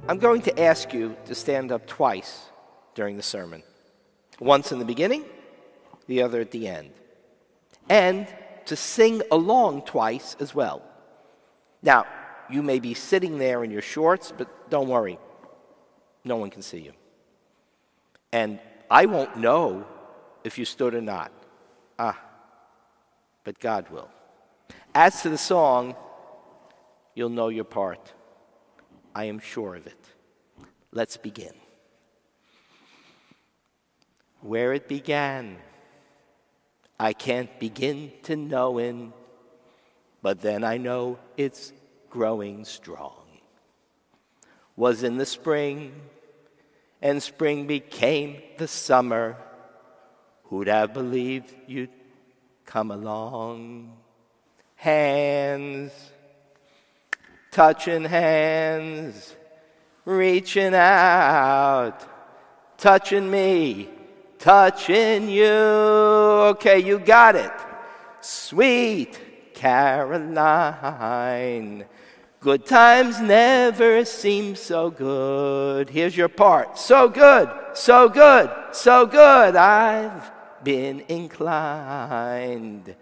I'm going to ask you to stand up twice during the sermon. Once in the beginning, the other at the end. And to sing along twice as well. Now, you may be sitting there in your shorts, but don't worry. No one can see you. And I won't know if you stood or not. But God will. As to the song, you'll know your part. I am sure of it. Let's begin. Where it began, I can't begin to knowin', but then I know it's growing strong. Was in the spring, and spring became the summer. Who'd have believed you'd come along? Hands, touching hands, reaching out, touching me, touching you. Okay, you got it. Sweet Caroline, good times never seem so good. Here's your part. So good, so good, so good. I've been inclined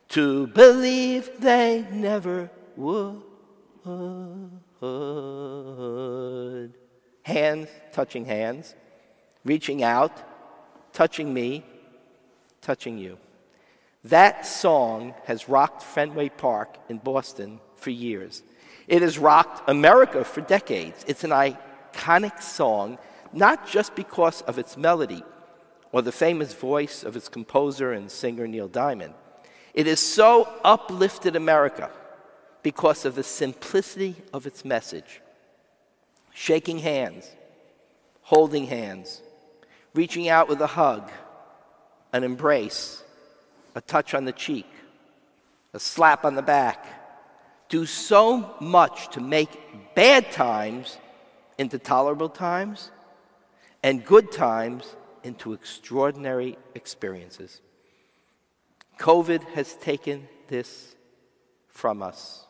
to believe they never would. Hands, touching hands, reaching out, touching me, touching you. That song has rocked Fenway Park in Boston for years. It has rocked America for decades. It's an iconic song, not just because of its melody or the famous voice of its composer and singer Neil Diamond. It has so uplifted America because of the simplicity of its message. Shaking hands, holding hands, reaching out with a hug, an embrace, a touch on the cheek, a slap on the back, do so much to make bad times into tolerable times and good times into extraordinary experiences. COVID has taken this from us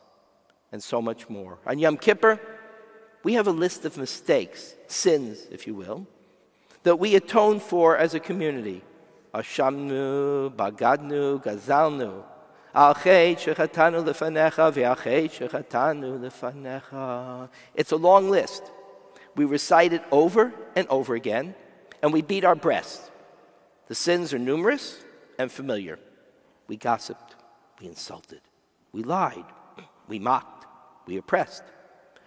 and so much more. On Yom Kippur, we have a list of mistakes, sins, if you will, that we atone for as a community. Ashamnu, bagadnu, gazalnu, al-chet shechatanu lefanecha, ve'al-chet shechatanu lefanecha. It's a long list. We recite it over and over again, and we beat our breasts. The sins are numerous and familiar. We gossiped, we insulted, we lied, we mocked, we oppressed.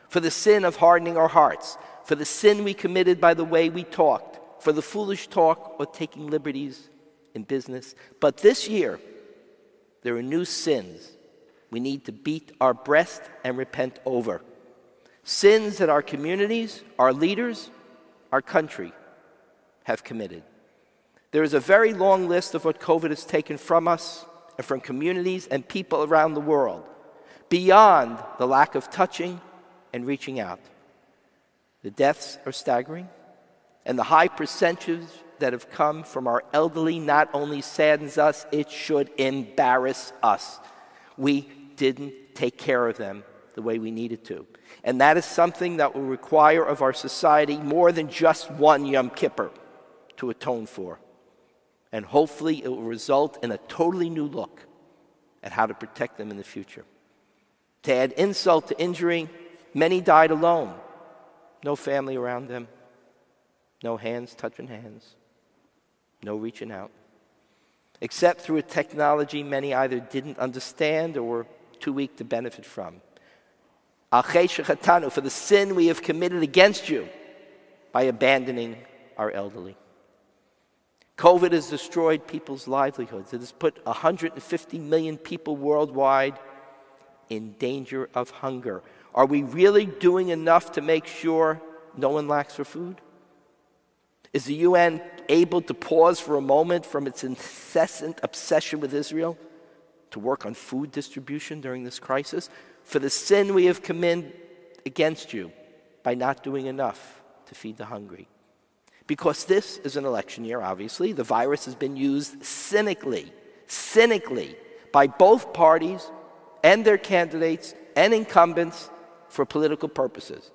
For the sin of hardening our hearts, for the sin we committed by the way we talked, for the foolish talk or taking liberties in business. But this year, there are new sins we need to beat our breast and repent over. Sins that our communities, our leaders, our country have committed. There is a very long list of what COVID has taken from us and from communities and people around the world, beyond the lack of touching and reaching out. The deaths are staggering, and the high percentage that have come from our elderly not only saddens us, it should embarrass us. We didn't take care of them the way we needed to. And that is something that will require of our society more than just one Yom Kippur to atone for. And hopefully it will result in a totally new look at how to protect them in the future. To add insult to injury, many died alone. No family around them. No hands touching hands. No reaching out. Except through a technology many either didn't understand or were too weak to benefit from. Al-chet shechatanu, for the sin we have committed against you by abandoning our elderly. COVID has destroyed people's livelihoods. It has put 150 million people worldwide in danger of hunger. Are we really doing enough to make sure no one lacks for food? Is the UN able to pause for a moment from its incessant obsession with Israel to work on food distribution during this crisis? For the sin we have committed against you by not doing enough to feed the hungry. Because this is an election year, obviously. The virus has been used cynically by both parties and their candidates and incumbents for political purposes.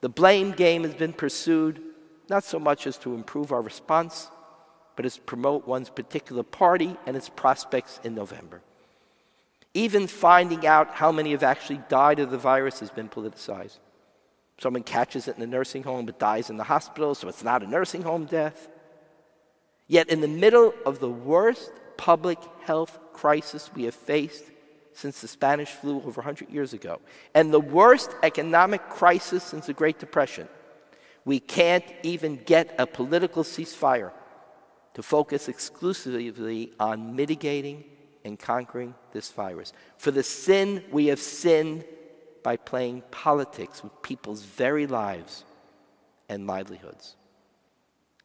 The blame game has been pursued not so much as to improve our response, but as to promote one's particular party and its prospects in November. Even finding out how many have actually died of the virus has been politicized. Someone catches it in a nursing home but dies in the hospital, so it's not a nursing home death. Yet in the middle of the worst public health crisis we have faced since the Spanish flu over 100 years ago, and the worst economic crisis since the Great Depression, we can't even get a political ceasefire to focus exclusively on mitigating and conquering this virus. For the sin we have sinned by playing politics with people's very lives and livelihoods.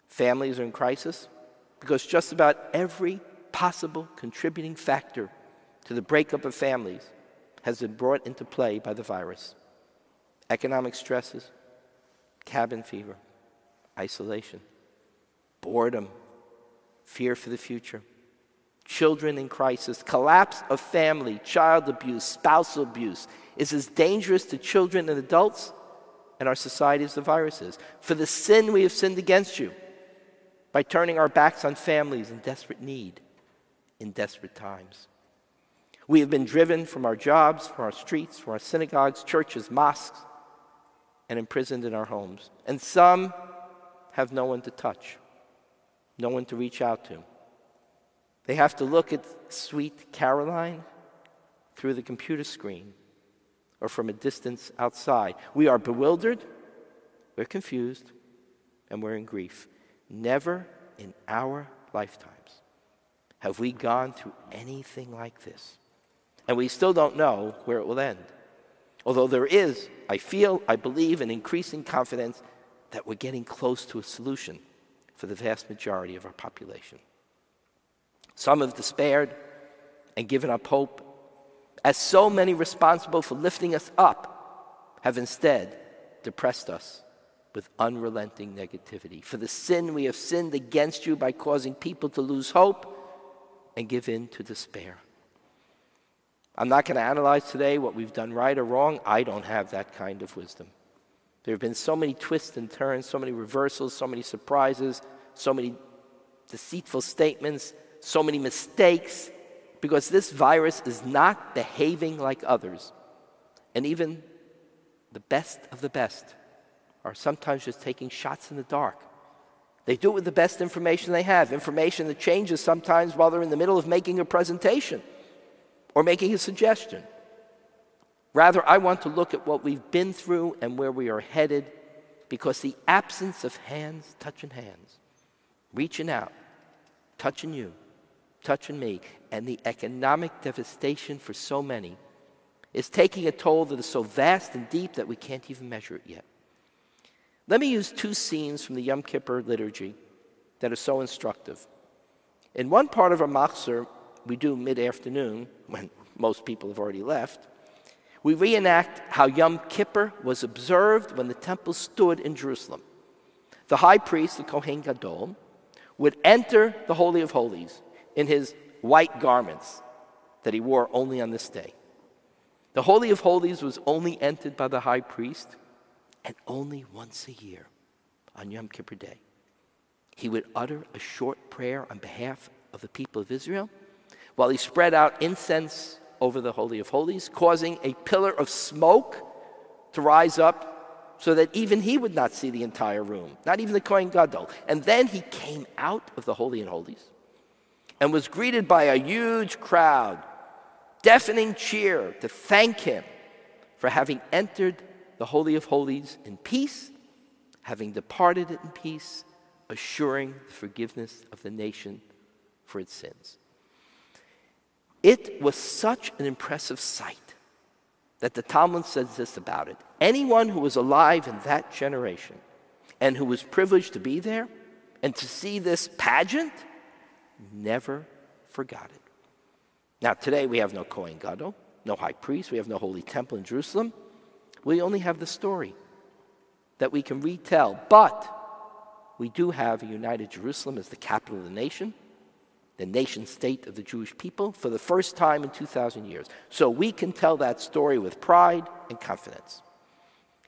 Families are in crisis because just about every possible contributing factor to the breakup of families has been brought into play by the virus. Economic stresses, cabin fever, isolation, boredom, fear for the future, children in crisis, collapse of family, child abuse, spousal abuse is as dangerous to children and adults in our society as the virus is. For the sin we have sinned against you by turning our backs on families in desperate need, in desperate times. We have been driven from our jobs, from our streets, from our synagogues, churches, mosques, and imprisoned in our homes. And some have no one to touch, no one to reach out to. They have to look at sweet Caroline through the computer screen or from a distance outside. We are bewildered, we're confused, and we're in grief. Never in our lifetimes have we gone through anything like this. And we still don't know where it will end. Although there is, I believe, an increasing confidence that we're getting close to a solution for the vast majority of our population. Some have despaired and given up hope, as so many responsible for lifting us up have instead depressed us with unrelenting negativity. For the sin we have sinned against you by causing people to lose hope and give in to despair. I'm not going to analyze today what we've done right or wrong. I don't have that kind of wisdom. There have been so many twists and turns, so many reversals, so many surprises, so many deceitful statements, so many mistakes, because this virus is not behaving like others. And even the best of the best are sometimes just taking shots in the dark. They do it with the best information they have, information that changes sometimes while they're in the middle of making a presentation or making a suggestion. Rather, I want to look at what we've been through and where we are headed, because the absence of hands touching hands, reaching out, touching you, touching me, and the economic devastation for so many is taking a toll that is so vast and deep that we can't even measure it yet. Let me use two scenes from the Yom Kippur liturgy that are so instructive. In one part of our machzor, we do mid-afternoon, when most people have already left, we reenact how Yom Kippur was observed when the temple stood in Jerusalem. The high priest, the Kohen Gadol, would enter the Holy of Holies in his white garments that he wore only on this day. The Holy of Holies was only entered by the high priest, and only once a year on Yom Kippur Day. He would utter a short prayer on behalf of the people of Israel while he spread out incense over the Holy of Holies, causing a pillar of smoke to rise up so that even he would not see the entire room, not even the Kohen Gadol. And then he came out of the Holy of Holies and was greeted by a huge crowd, deafening cheer to thank him for having entered the Holy of Holies in peace, having departed it in peace, assuring the forgiveness of the nation for its sins. It was such an impressive sight that the Talmud says this about it. Anyone who was alive in that generation and who was privileged to be there and to see this pageant never forgot it. Now, today we have no Kohen Gadol, no high priest, we have no holy temple in Jerusalem. We only have the story that we can retell, but we do have a united Jerusalem as the capital of the nation state of the Jewish people, for the first time in 2,000 years. So we can tell that story with pride and confidence.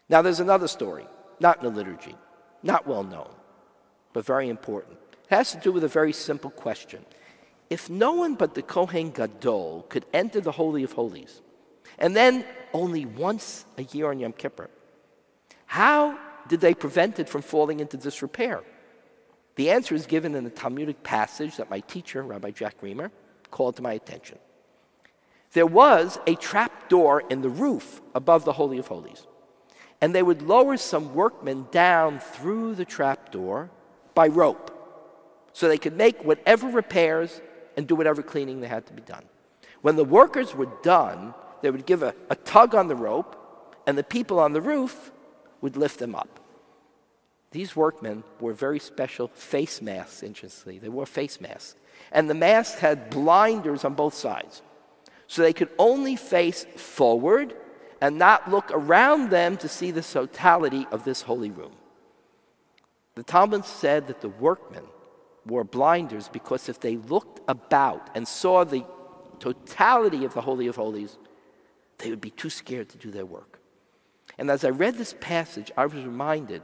Now there's another story not in the liturgy, not well known, but very important. It has to do with a very simple question. If no one but the Kohen Gadol could enter the Holy of Holies, and then only once a year on Yom Kippur, how did they prevent it from falling into disrepair? The answer is given in a Talmudic passage that my teacher, Rabbi Jack Reamer, called to my attention. There was a trap door in the roof above the Holy of Holies, and they would lower some workmen down through the trap door by rope, so they could make whatever repairs and do whatever cleaning they had to be done. When the workers were done, they would give a tug on the rope, and the people on the roof would lift them up. These workmen wore very special face masks, interestingly. They wore face masks. And the masks had blinders on both sides, so they could only face forward and not look around them to see the totality of this holy room. The Talmud said that the workmen wore blinders because if they looked about and saw the totality of the Holy of Holies, they would be too scared to do their work. And as I read this passage, I was reminded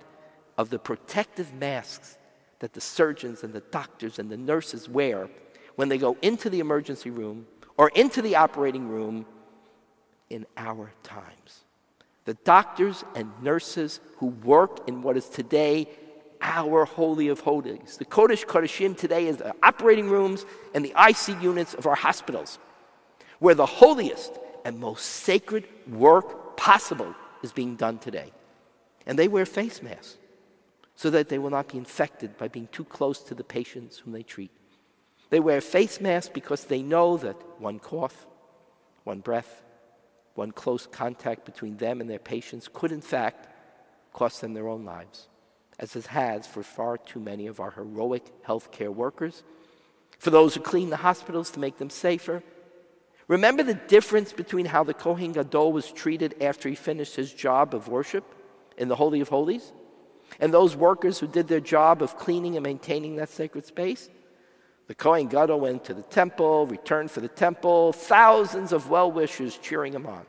of the protective masks that the surgeons and the doctors and the nurses wear when they go into the emergency room or into the operating room in our times. The doctors and nurses who work in what is today our Holy of Holies. The Kodesh Kodeshim today is the operating rooms and the IC units of our hospitals, where the holiest and most sacred work possible is being done today. And they wear face masks so that they will not be infected by being too close to the patients whom they treat. They wear face masks because they know that one cough, one breath, one close contact between them and their patients could in fact cost them their own lives, as it has for far too many of our heroic healthcare workers, for those who clean the hospitals to make them safer. Remember the difference between how the Kohen Gadol was treated after he finished his job of worship in the Holy of Holies, and those workers who did their job of cleaning and maintaining that sacred space? The Kohen Gadol went to the temple, returned for the temple, thousands of well-wishers cheering him on.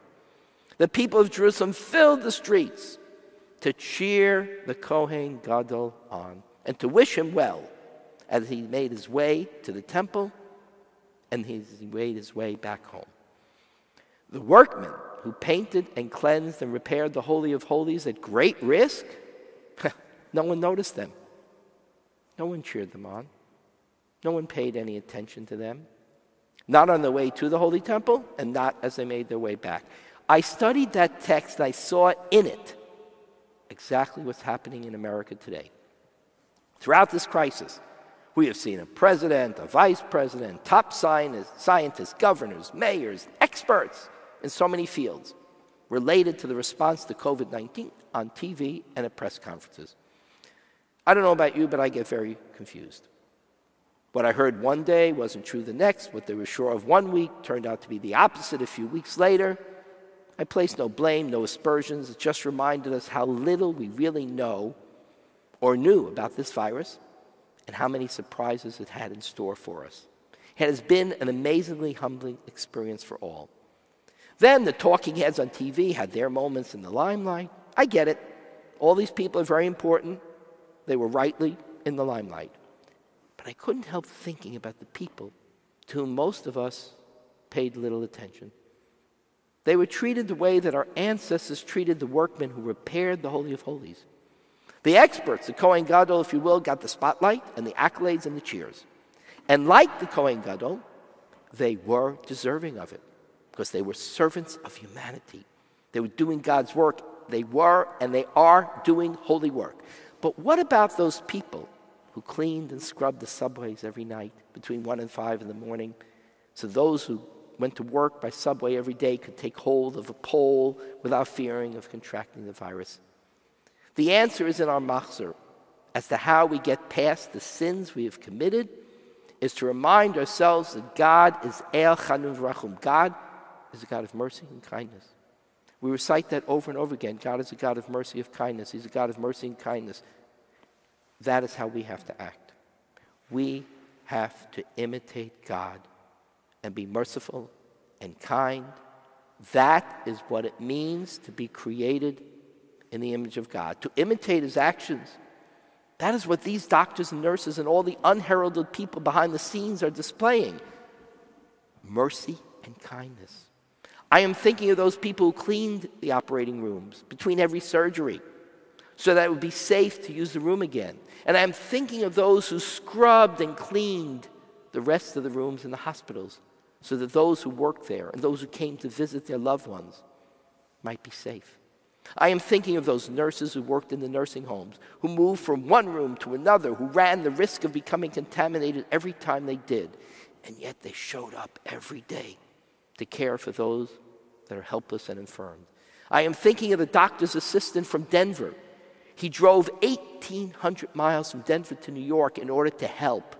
The people of Jerusalem filled the streets to cheer the Kohen Gadol on and to wish him well as he made his way to the temple and he made his way back home. The workmen who painted and cleansed and repaired the Holy of Holies at great risk, no one noticed them. No one cheered them on. No one paid any attention to them. Not on their way to the Holy Temple and not as they made their way back. I studied that text and I saw in it exactly what's happening in America today. Throughout this crisis, we have seen a president, a vice president, top scientists, governors, mayors, experts in so many fields related to the response to COVID-19 on TV and at press conferences. I don't know about you, but I get very confused. What I heard one day wasn't true the next. What they were sure of one week turned out to be the opposite a few weeks later. I place no blame, no aspersions. It just reminded us how little we really know or knew about this virus and how many surprises it had in store for us. It has been an amazingly humbling experience for all. Then the talking heads on TV had their moments in the limelight. I get it. All these people are very important. They were rightly in the limelight. But I couldn't help thinking about the people to whom most of us paid little attention. They were treated the way that our ancestors treated the workmen who repaired the Holy of Holies. The experts, the Kohen Gadol, if you will, got the spotlight and the accolades and the cheers. And like the Kohen Gadol, they were deserving of it because they were servants of humanity. They were doing God's work. They were and they are doing holy work. But what about those people who cleaned and scrubbed the subways every night between 1 and 5 in the morning, so those who went to work by subway every day could take hold of a pole without fearing of contracting the virus? The answer is in our machzor. As to how we get past the sins we have committed is to remind ourselves that God is El Chanun Rachum. God is a God of mercy and kindness. We recite that over and over again. God is a God of mercy, of kindness. He's a God of mercy and kindness. That is how we have to act. We have to imitate God and be merciful and kind. That is what it means to be created in the image of God, to imitate his actions. That is what these doctors and nurses and all the unheralded people behind the scenes are displaying. Mercy and kindness. I am thinking of those people who cleaned the operating rooms between every surgery so that it would be safe to use the room again. And I am thinking of those who scrubbed and cleaned the rest of the rooms in the hospitals so that those who worked there and those who came to visit their loved ones might be safe. I am thinking of those nurses who worked in the nursing homes, who moved from one room to another, who ran the risk of becoming contaminated every time they did, and yet they showed up every day to care for those that are helpless and infirm. I am thinking of the doctor's assistant from Denver. He drove 1,800 miles from Denver to New York in order to help,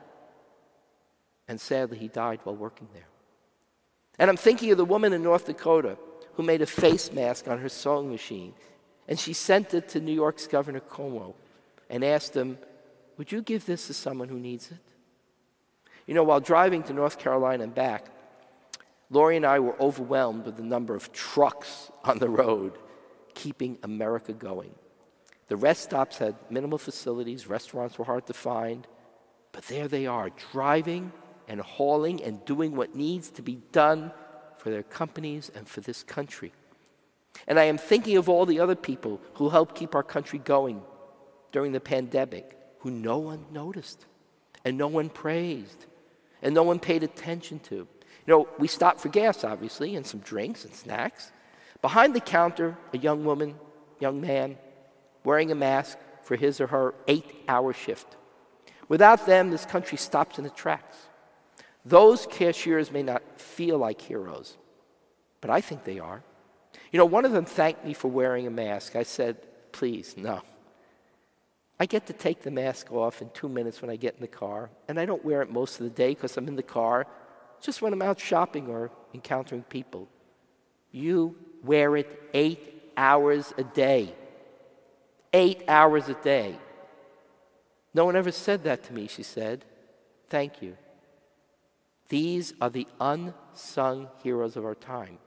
and sadly he died while working there. And I'm thinking of the woman in North Dakota who made a face mask on her sewing machine, and she sent it to New York's Governor Cuomo and asked him, would you give this to someone who needs it? You know, while driving to North Carolina and back, Lori and I were overwhelmed with the number of trucks on the road keeping America going. The rest stops had minimal facilities, restaurants were hard to find, but there they are, driving and hauling and doing what needs to be done for their companies and for this country. And I am thinking of all the other people who helped keep our country going during the pandemic, who no one noticed, and no one praised, and no one paid attention to. You know, we stopped for gas, obviously, and some drinks and snacks. Behind the counter, a young woman, young man, wearing a mask for his or her 8-hour shift. Without them, this country stops in its tracks. Those cashiers may not feel like heroes, but I think they are. You know, one of them thanked me for wearing a mask. I said, please, no. I get to take the mask off in 2 minutes when I get in the car, and I don't wear it most of the day because I'm in the car, just when I'm out shopping or encountering people. You wear it 8 hours a day. 8 hours a day. No one ever said that to me, she said. Thank you. These are the unsung heroes of our time.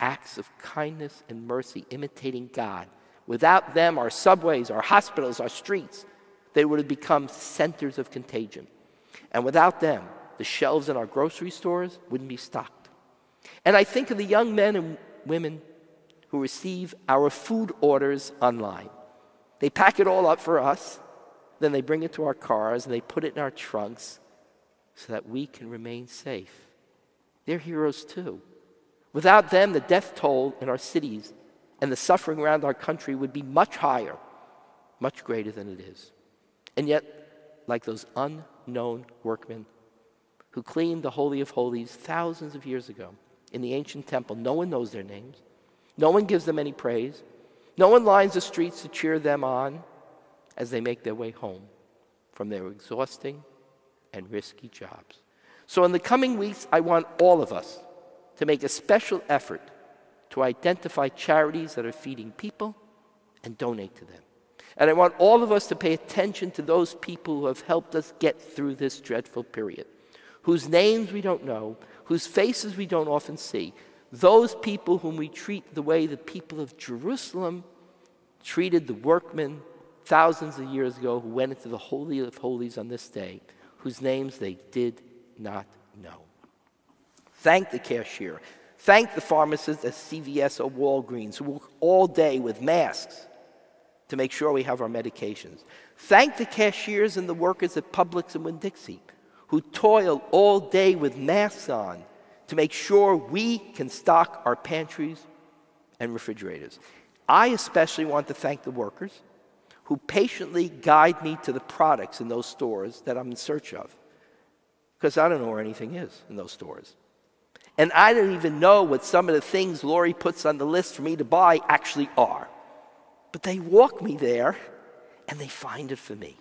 Acts of kindness and mercy imitating God. Without them, our subways, our hospitals, our streets, they would have become centers of contagion. And without them, the shelves in our grocery stores wouldn't be stocked. And I think of the young men and women who receive our food orders online. They pack it all up for us, then they bring it to our cars and they put it in our trunks so that we can remain safe. They're heroes too. Without them, the death toll in our cities and the suffering around our country would be much higher, much greater than it is. And yet, like those unknown workmen who cleaned the Holy of Holies thousands of years ago in the ancient temple, no one knows their names. No one gives them any praise. No one lines the streets to cheer them on as they make their way home from their exhausting and risky jobs. So in the coming weeks, I want all of us to make a special effort to identify charities that are feeding people and donate to them. And I want all of us to pay attention to those people who have helped us get through this dreadful period, whose names we don't know, whose faces we don't often see, those people whom we treat the way the people of Jerusalem treated the workmen thousands of years ago who went into the Holy of Holies on this day, whose names they did not know. Thank the cashier. Thank the pharmacists at CVS or Walgreens who work all day with masks to make sure we have our medications. Thank the cashiers and the workers at Publix and Winn-Dixie who toil all day with masks on to make sure we can stock our pantries and refrigerators. I especially want to thank the workers who patiently guide me to the products in those stores that I'm in search of, because I don't know where anything is in those stores. And I don't even know what some of the things Lori puts on the list for me to buy actually are. But they walk me there, and they find it for me.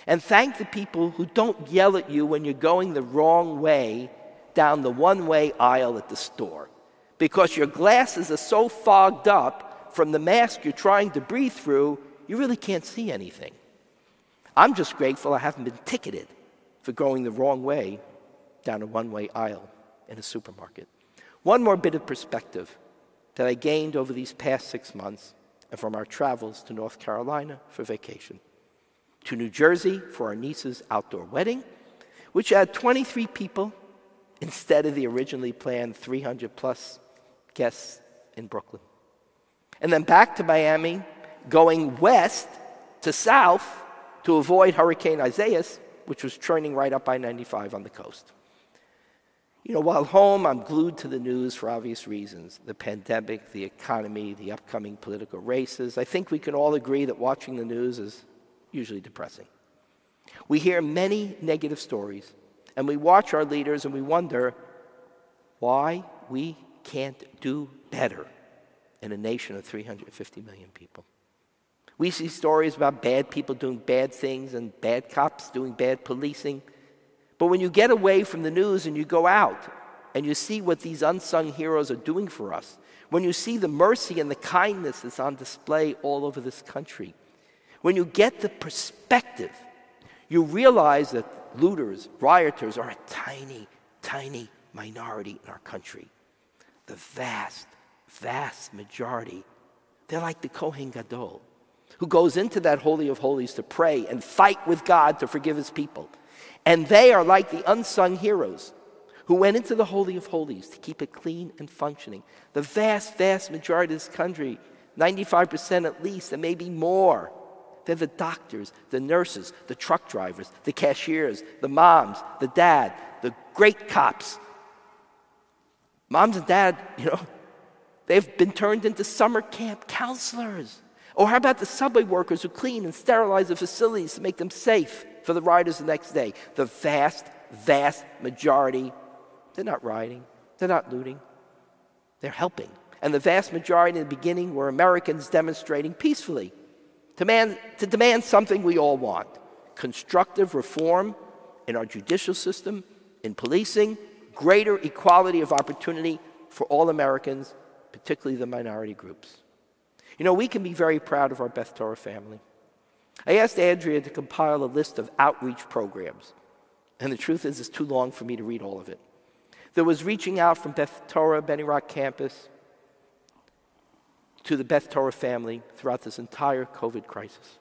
And thank the people who don't yell at you when you're going the wrong way down the one-way aisle at the store, because your glasses are so fogged up from the mask you're trying to breathe through, you really can't see anything. I'm just grateful I haven't been ticketed for going the wrong way down a one-way aisle in a supermarket. One more bit of perspective that I gained over these past 6 months and from our travels to North Carolina for vacation, to New Jersey for our niece's outdoor wedding, which had 23 people instead of the originally planned 300-plus guests in Brooklyn. And then back to Miami, going west to south to avoid Hurricane Isaias, which was churning right up I-95 on the coast. You know, while home, I'm glued to the news for obvious reasons. The pandemic, the economy, the upcoming political races. I think we can all agree that watching the news is usually depressing. We hear many negative stories, and we watch our leaders and we wonder why we can't do better in a nation of 350 million people. We see stories about bad people doing bad things and bad cops doing bad policing. But when you get away from the news and you go out and you see what these unsung heroes are doing for us, when you see the mercy and the kindness that's on display all over this country, when you get the perspective, you realize that looters, rioters are a tiny, tiny minority in our country. The vast, vast majority, they're like the Kohen Gadol, who goes into that Holy of Holies to pray and fight with God to forgive his people. And they are like the unsung heroes who went into the Holy of Holies to keep it clean and functioning. The vast, vast majority of this country, 95% at least, and maybe more, they're the doctors, the nurses, the truck drivers, the cashiers, the moms, the dad, the great cops. Moms and dad, they've been turned into summer camp counselors. Or how about the subway workers who clean and sterilize the facilities to make them safe for the riders the next day? The vast, vast majority, they're not rioting, they're not looting, they're helping. And the vast majority in the beginning were Americans demonstrating peacefully to demand something we all want: constructive reform in our judicial system, in policing, greater equality of opportunity for all Americans, particularly the minority groups. We can be very proud of our Beth Torah family. I asked Andrea to compile a list of outreach programs, and the truth is it's too long for me to read all of it. There was reaching out from Beth Torah, Benny Rock campus, to the Beth Torah family throughout this entire COVID crisis.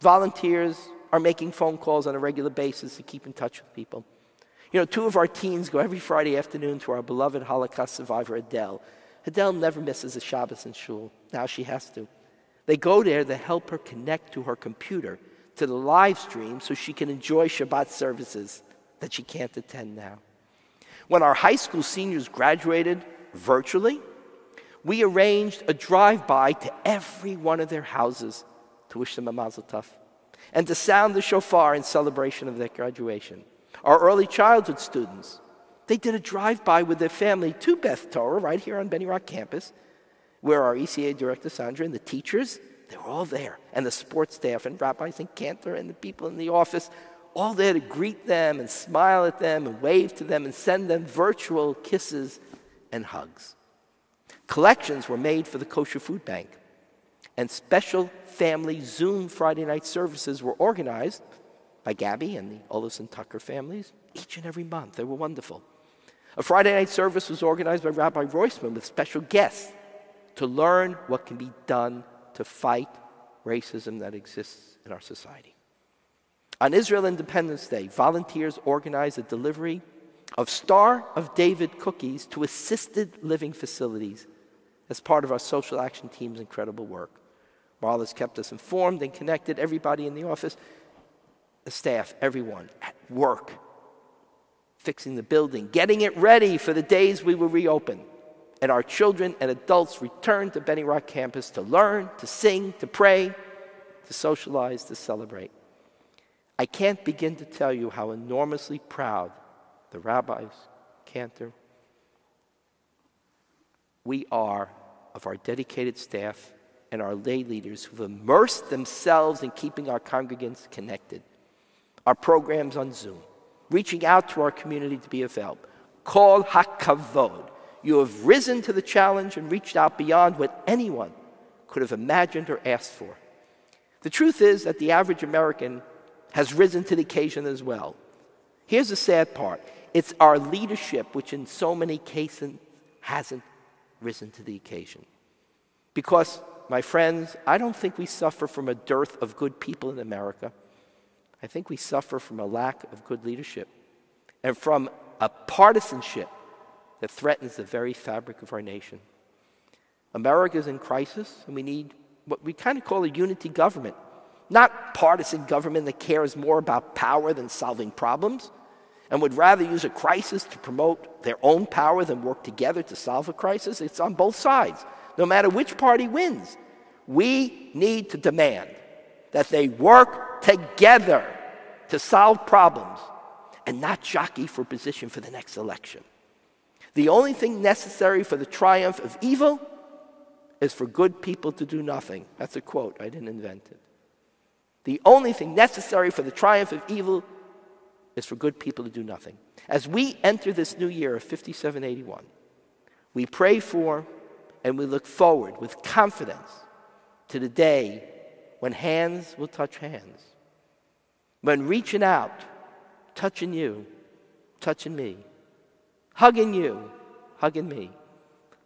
Volunteers are making phone calls on a regular basis to keep in touch with people. Two of our teens go every Friday afternoon to our beloved Holocaust survivor, Adele. Adele never misses a Shabbos in shul. Now she has to. They go there to help her connect to her computer, to the live stream, so she can enjoy Shabbat services that she can't attend now. When our high school seniors graduated virtually, we arranged a drive-by to every one of their houses to wish them a mazel tov and to sound the shofar in celebration of their graduation. Our early childhood students, they did a drive-by with their family to Beth Torah right here on Benny Rock campus, where our ECA director, Sandra, and the teachers, they were all there, and the sports staff and rabbis and Cantor and the people in the office, all there to greet them and smile at them and wave to them and send them virtual kisses and hugs. Collections were made for the Kosher Food Bank, and special family Zoom Friday night services were organized by Gabby and the Olison Tucker families each and every month. They were wonderful. A Friday night service was organized by Rabbi Roisman with special guests to learn what can be done to fight racism that exists in our society. On Israel Independence Day, volunteers organized a delivery of Star of David cookies to assisted living facilities as part of our social action team's incredible work. Marla's kept us informed and connected, everybody in the office, the staff, everyone at work, fixing the building, getting it ready for the days we will reopen. And our children and adults return to Benny Rock campus to learn, to sing, to pray, to socialize, to celebrate. I can't begin to tell you how enormously proud the rabbis, Cantor, we are of our dedicated staff and our lay leaders who've immersed themselves in keeping our congregants connected. Our programs on Zoom, reaching out to our community to be of help. Kol hakavod. You have risen to the challenge and reached out beyond what anyone could have imagined or asked for. The truth is that the average American has risen to the occasion as well. Here's the sad part. It's our leadership which in so many cases hasn't risen to the occasion. Because my friends, I don't think we suffer from a dearth of good people in America. I think we suffer from a lack of good leadership and from a partisanship that threatens the very fabric of our nation. America is in crisis, and we need what we kind of call a unity government. Not partisan government that cares more about power than solving problems and would rather use a crisis to promote their own power than work together to solve a crisis. It's on both sides. No matter which party wins, we need to demand that they work together to solve problems and not jockey for position for the next election. The only thing necessary for the triumph of evil is for good people to do nothing. That's a quote. I didn't invent it. The only thing necessary for the triumph of evil is for good people to do nothing. As we enter this new year of 5781, we pray for and we look forward with confidence to the day when hands will touch hands. When reaching out, touching you, touching me, hugging you, hugging me,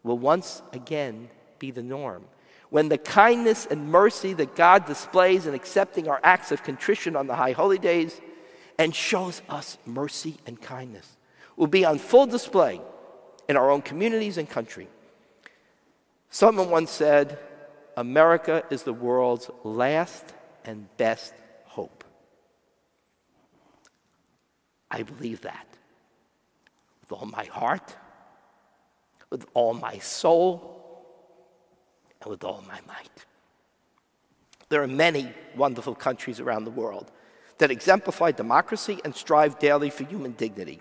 will once again be the norm. When the kindness and mercy that God displays in accepting our acts of contrition on the high holy days and shows us mercy and kindness will be on full display in our own communities and country. Someone once said, America is the world's last and best hope. I believe that with all my heart, with all my soul, and with all my might. There are many wonderful countries around the world that exemplify democracy and strive daily for human dignity.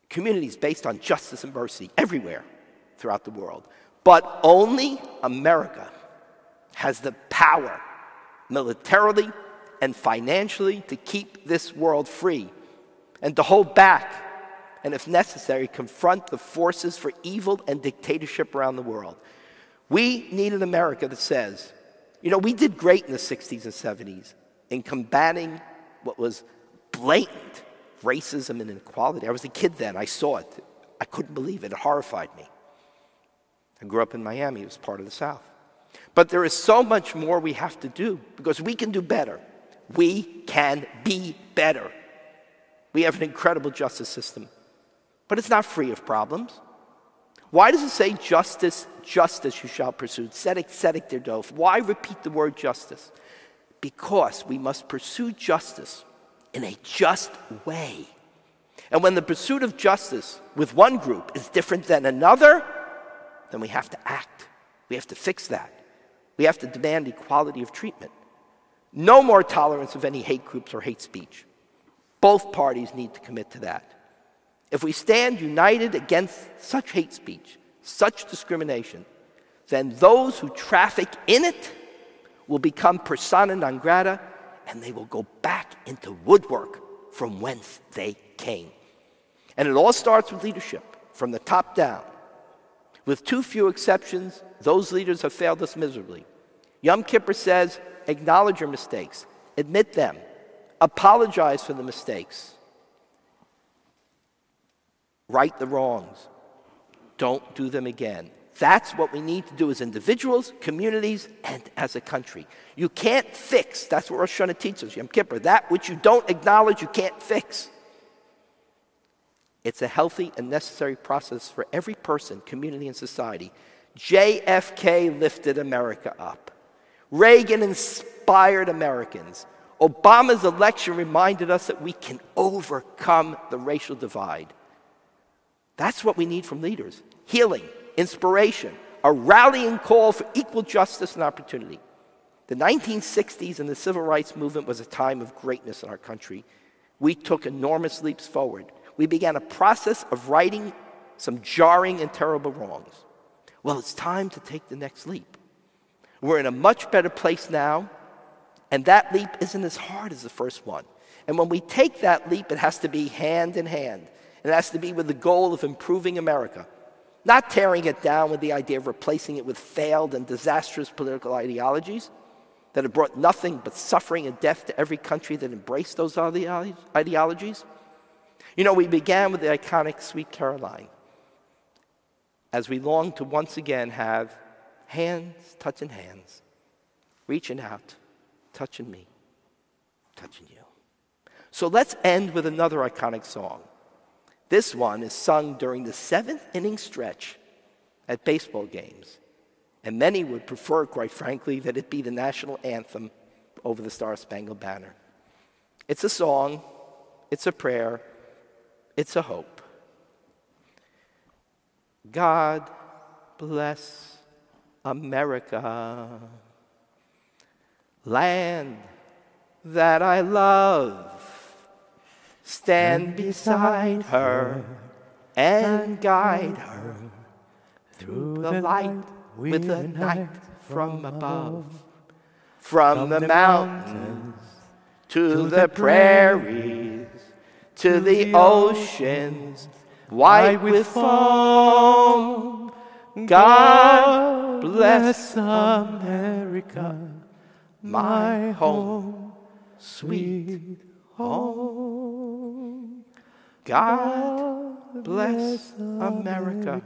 Communities based on justice and mercy everywhere throughout the world. But only America has the power, militarily and financially, to keep this world free and to hold back, and if necessary, confront the forces for evil and dictatorship around the world. We need an America that says, you know, we did great in the 60s and 70s in combating what was blatant racism and inequality. I was a kid then. I saw it. I couldn't believe it. It horrified me. I grew up in Miami. It was part of the South. But there is so much more we have to do because we can do better. We can be better. We have an incredible justice system, but it's not free of problems. Why does it say justice, justice you shall pursue? Tzedek, tzedek tirdof. Why repeat the word justice? Because we must pursue justice in a just way. And when the pursuit of justice with one group is different than another, then we have to act. We have to fix that. We have to demand equality of treatment. No more tolerance of any hate groups or hate speech. Both parties need to commit to that. If we stand united against such hate speech, such discrimination, then those who traffic in it will become persona non grata, and they will go back into woodwork from whence they came. And it all starts with leadership, from the top down. With too few exceptions, those leaders have failed us miserably. Yom Kippur says, acknowledge your mistakes, admit them, apologize for the mistakes. Right the wrongs. Don't do them again. That's what we need to do as individuals, communities, and as a country. You can't fix, that's what Rosh Hashanah teaches us, Yom Kippur. That which you don't acknowledge, you can't fix. It's a healthy and necessary process for every person, community, and society. JFK lifted America up. Reagan inspired Americans. Obama's election reminded us that we can overcome the racial divide. That's what we need from leaders. Healing, inspiration, a rallying call for equal justice and opportunity. The 1960s and the civil rights movement was a time of greatness in our country. We took enormous leaps forward. We began a process of righting some jarring and terrible wrongs. Well, it's time to take the next leap. We're in a much better place now, and that leap isn't as hard as the first one. And when we take that leap, it has to be hand in hand. It has to be with the goal of improving America, not tearing it down with the idea of replacing it with failed and disastrous political ideologies that have brought nothing but suffering and death to every country that embraced those ideologies. You know, we began with the iconic Sweet Caroline as we long to once again have Hands touching hands, reaching out, touching me, touching you. So let's end with another iconic song. This one is sung during the 7th inning stretch at baseball games. And many would prefer, quite frankly, that it be the national anthem over the Star-Spangled Banner. It's a song, it's a prayer, it's a hope. God bless America, land that I love. Stand beside her and guide her through the light with the night from above. From the mountains to the prairies, to the oceans white with foam. God bless America, my home, sweet home. God bless America,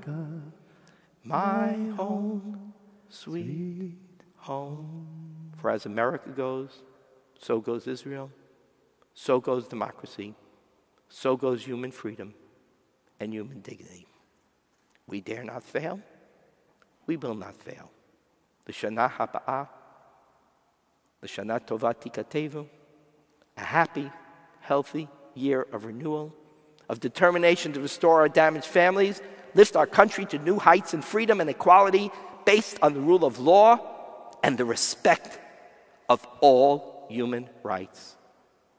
my home, sweet home. For as America goes, so goes Israel, so goes democracy, so goes human freedom and human dignity. We dare not fail. We will not fail. L'shana haba'ah, l'shana tova tikatevu, a happy, healthy year of renewal, of determination to restore our damaged families, lift our country to new heights in freedom and equality based on the rule of law and the respect of all human rights.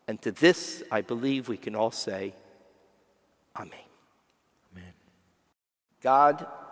And to this, I believe we can all say, Amen. Amen. God